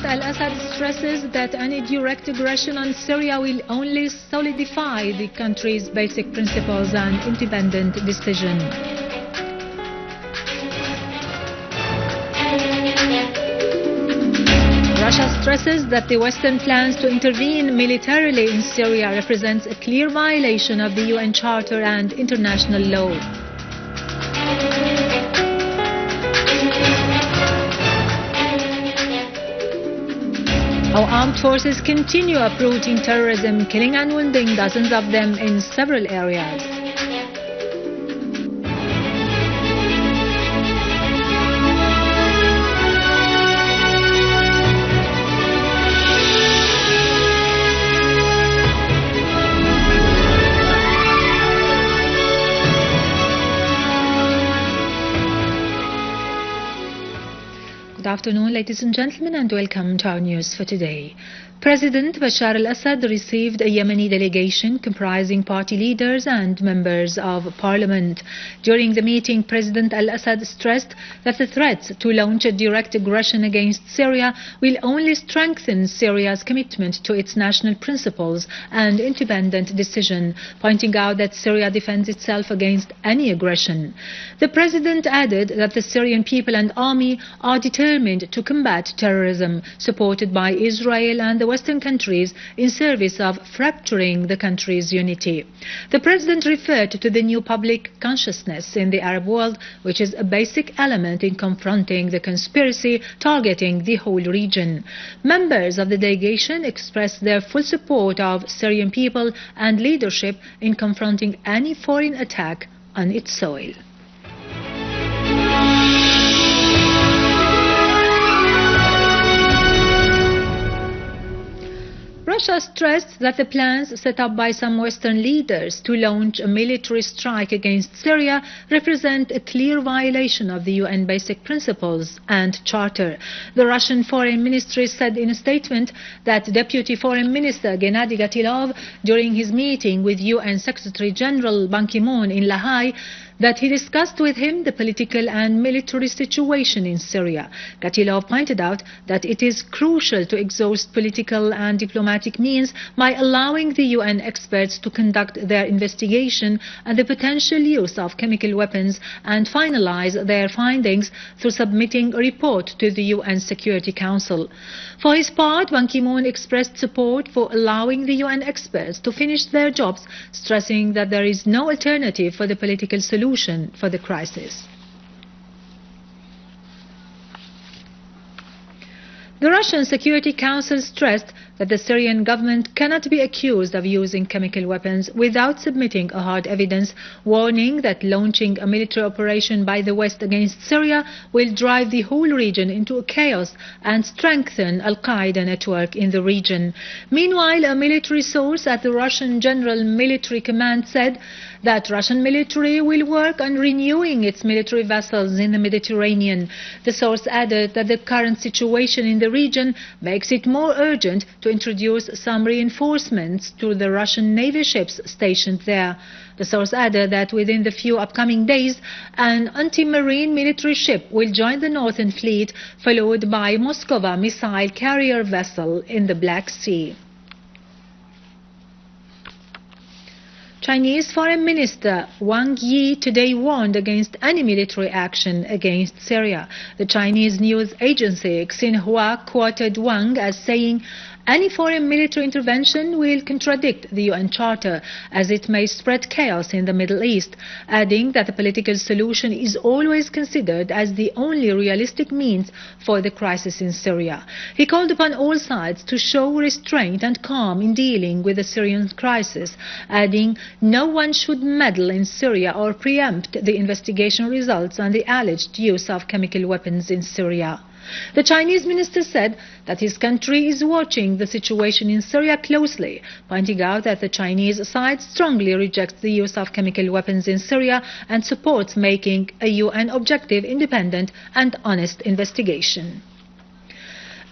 President al-Assad stresses that any direct aggression on Syria will only solidify the country's basic principles and independent decision. Russia stresses that the Western plans to intervene militarily in Syria represents a clear violation of the UN Charter and international law. Our armed forces continue uprooting terrorism, killing and wounding dozens of them in several areas. Good afternoon, ladies and gentlemen, and welcome to our news for today. President Bashar al-Assad received a Yemeni delegation comprising party leaders and members of parliament. During the meeting, President al-Assad stressed that the threats to launch a direct aggression against Syria will only strengthen Syria's commitment to its national principles and independent decision, pointing out that Syria defends itself against any aggression. The president added that the Syrian people and army are determined to combat terrorism, supported by Israel and the Western countries in service of fracturing the country's unity. The president referred to the new public consciousness in the Arab world, which is a basic element in confronting the conspiracy targeting the whole region. Members of the delegation expressed their full support of Syrian people and leadership in confronting any foreign attack on its soil. Russia stressed that the plans set up by some Western leaders to launch a military strike against Syria represent a clear violation of the UN basic principles and charter. The Russian Foreign Ministry said in a statement that Deputy Foreign Minister Gennady Gatilov, during his meeting with UN Secretary General Ban Ki-moon in Lahai, that he discussed with him the political and military situation in Syria. Gatilov pointed out that it is crucial to exhaust political and diplomatic means by allowing the UN experts to conduct their investigation and the potential use of chemical weapons and finalize their findings through submitting a report to the UN Security Council. For his part, Ban Ki-moon expressed support for allowing the UN experts to finish their jobs, stressing that there is no alternative for the political solution for the crisis. The Russian Security Council stressed that the Syrian government cannot be accused of using chemical weapons without submitting a hard evidence, warning that launching a military operation by the West against Syria will drive the whole region into chaos and strengthen Al-Qaeda network in the region. Meanwhile, a military source at the Russian General Military Command said that Russian military will work on renewing its military vessels in the Mediterranean. The source added that the current situation in the region makes it more urgent to introduce some reinforcements to the Russian Navy ships stationed there. The source added that within the few upcoming days, an anti-marine military ship will join the Northern Fleet, followed by Moskva missile carrier vessel in the Black Sea. Chinese Foreign Minister Wang Yi today warned against any military action against Syria. The Chinese news agency Xinhua quoted Wang as saying, "Any foreign military intervention will contradict the UN Charter, as it may spread chaos in the Middle East," adding that the political solution is always considered as the only realistic means for the crisis in Syria. He called upon all sides to show restraint and calm in dealing with the Syrian crisis, adding, "No one should meddle in Syria or preempt the investigation results on the alleged use of chemical weapons in Syria." The Chinese minister said that his country is watching the situation in Syria closely, pointing out that the Chinese side strongly rejects the use of chemical weapons in Syria and supports making a UN objective, independent and honest investigation.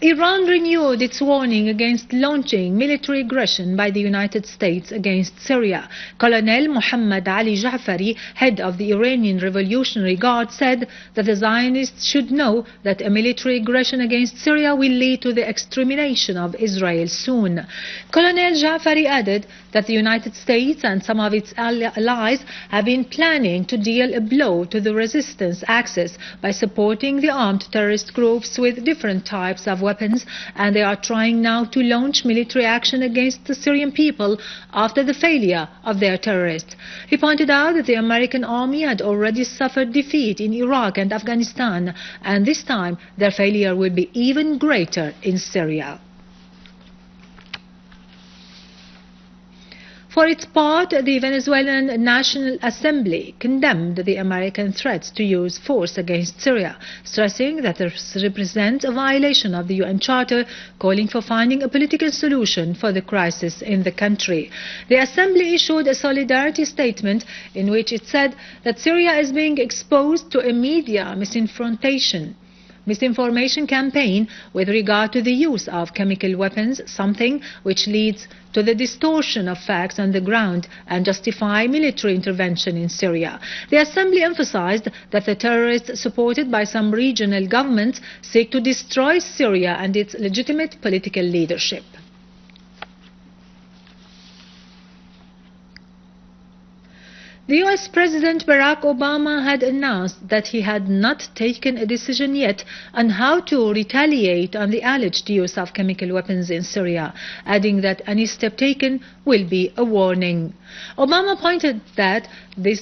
Iran renewed its warning against launching military aggression by the United States against Syria. Colonel Muhammad Ali Ja'fari, head of the Iranian Revolutionary Guard, said that the Zionists should know that a military aggression against Syria will lead to the extermination of Israel soon. Colonel Ja'fari added that the United States and some of its allies have been planning to deal a blow to the resistance axis by supporting the armed terrorist groups with different types of weapons, and they are trying now to launch military action against the Syrian people after the failure of their terrorists. He pointed out that the American army had already suffered defeat in Iraq and Afghanistan, and this time their failure will be even greater in Syria. For its part, the Venezuelan National Assembly condemned the American threats to use force against Syria, stressing that this represents a violation of the UN Charter, calling for finding a political solution for the crisis in the country. The Assembly issued a solidarity statement in which it said that Syria is being exposed to a media misinformation campaign with regard to the use of chemical weapons, something which leads to the distortion of facts on the ground and justify military intervention in Syria. The Assembly emphasized that the terrorists supported by some regional governments seek to destroy Syria and its legitimate political leadership. The US President Barack Obama had announced that he had not taken a decision yet on how to retaliate on the alleged use of chemical weapons in Syria, adding that any step taken will be a warning. Obama pointed that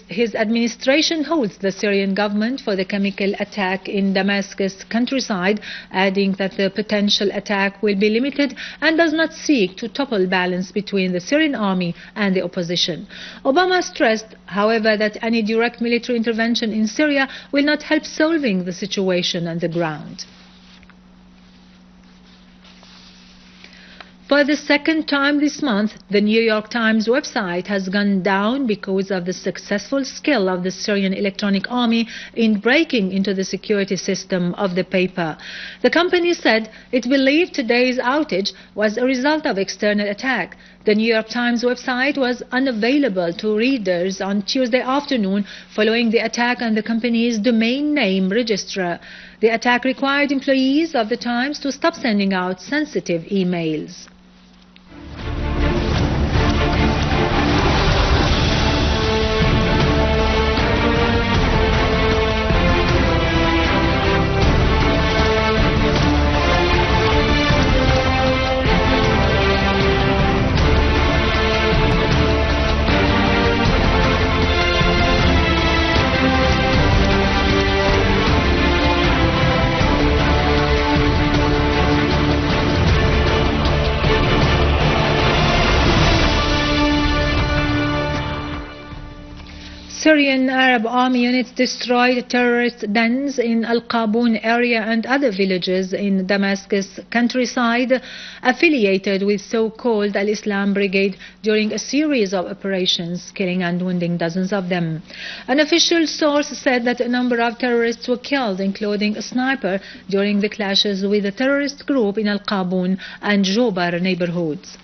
his administration holds the Syrian government for the chemical attack in Damascus countryside, adding that the potential attack will be limited and does not seek to topple balance between the Syrian army and the opposition. Obama stressed, however, that any direct military intervention in Syria will not help solving the situation on the ground. For the second time this month, the New York Times website has gone down because of the successful skill of the Syrian Electronic Army in breaking into the security system of the paper. The company said it believed today's outage was a result of external attack. The New York Times website was unavailable to readers on Tuesday afternoon following the attack on the company's domain name registrar. The attack required employees of the Times to stop sending out sensitive emails. Syrian Arab Army units destroyed terrorist dens in Al-Qabun area and other villages in Damascus countryside affiliated with so-called Al-Islam Brigade during a series of operations, killing and wounding dozens of them. An official source said that a number of terrorists were killed, including a sniper, during the clashes with a terrorist group in Al-Qabun and Jobar neighborhoods.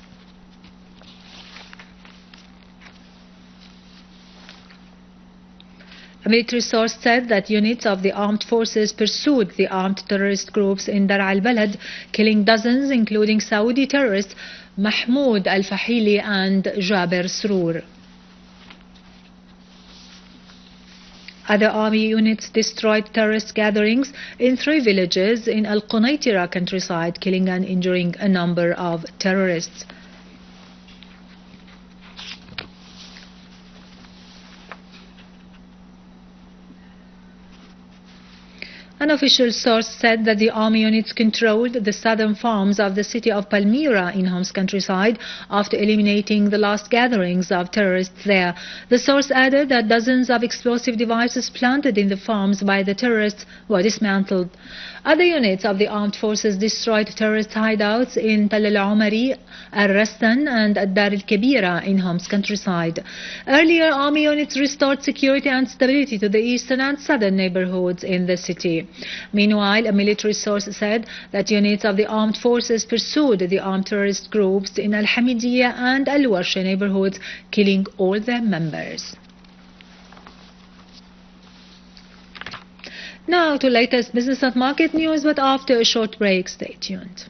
A military source said that units of the armed forces pursued the armed terrorist groups in Dar al-Balad, killing dozens, including Saudi terrorists Mahmoud al-Fahili and Jaber Sroor. Other army units destroyed terrorist gatherings in 3 villages in Al-Qunaitira countryside, killing and injuring a number of terrorists. An official source said that the army units controlled the southern farms of the city of Palmyra in Homs countryside after eliminating the last gatherings of terrorists there. The source added that dozens of explosive devices planted in the farms by the terrorists were dismantled. Other units of the armed forces destroyed terrorist hideouts in Tal al-Umari, Al-Rastan and Ad-Dar al-Kabira in Homs countryside. Earlier, army units restored security and stability to the eastern and southern neighborhoods in the city. Meanwhile, a military source said that units of the armed forces pursued the armed terrorist groups in Al-Hamidiyya and Al-Warsha neighborhoods, killing all their members. Now to latest business and market news, but after a short break, stay tuned.